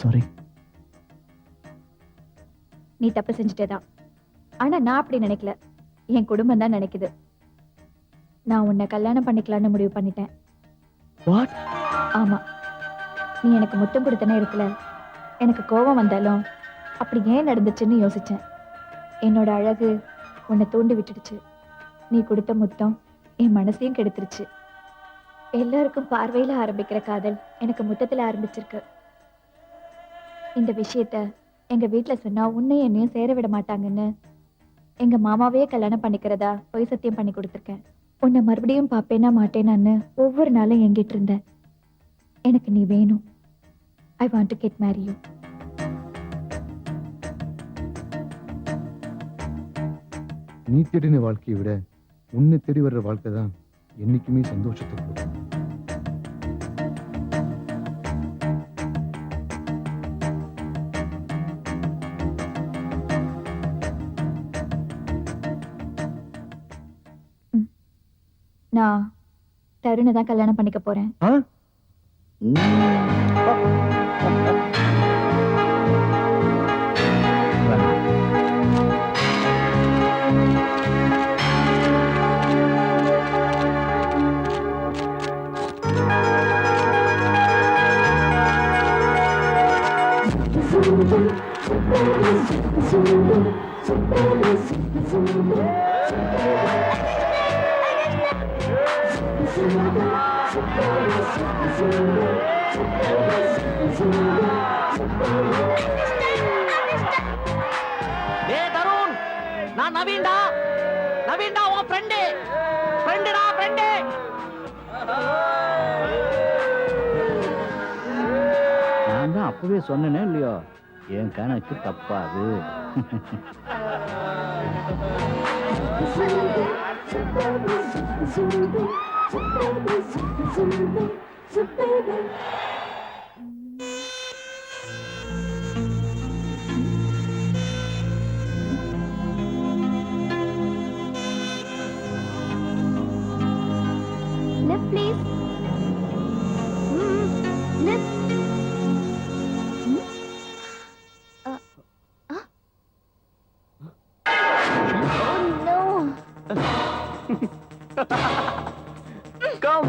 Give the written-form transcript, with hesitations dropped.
Sorry. நீ தப்பு செஞ்சுட்டேதான். ஆனா நான் அப்படி நினைக்கல. என் குடும்பம் தான் நினைக்குது. நான் உன்னை கல்யாணம் பண்ணிக்கலாம்னு முடிவு பண்ணிட்டேன். வாட்? ஆமா. நீ எனக்கு முத்தம் கொடுத்த நேரத்துல எனக்கு கோபம் வந்தாலும் அப்படி ஏன் நடந்துச்சுன்னு யோசிச்சேன். என்னோட அழகு உன்னை தூண்டி விட்டுடுச்சு. நீ கொடுத்த முத்தம் என் மனசையும் கெடுத்துருச்சு. எல்லாருக்கும் பார்வையில ஆரம்பிக்கிற காதல் எனக்கு முத்தத்துல ஆரம்பிச்சிருக்கு. இந்த விஷயத்த எங்க வீட்டுல சொன்னா உன்னை என்னையும் சேர விட மாட்டாங்கன்னு எங்க மாமாவையே கல்யாணம் பண்ணிக்கிறதா பொய் சத்தியம் பண்ணி கொடுத்துருக்கேன். உன்னை மறுபடியும் பாப்பேனா மாட்டேனான்னு ஒவ்வொரு நாளும் எங்கிட்டு இருந்தேன். எனக்கு நீ வேணும். I want to get Mary you. நீ தேடின வாழ்க்கையை விட உன்னை தேடி வர்ற வாழ்க்கை தான் என்னைக்குமே சந்தோஷத்தை கொடுக்கும். நான் தருணை தான் கல்யாணம் பண்ணிக்க போறேன். டேய் தருண், நான் நவீன்டா. நவீன்டா உன் ஃப்ரெண்டு. ஃப்ரெண்டுடா ஃப்ரெண்டு. நான் தான் அப்பவே சொன்னேனே இல்லையோ, என் கணக்கு தப்பாது. Lift, please. Lift. Oh no. Come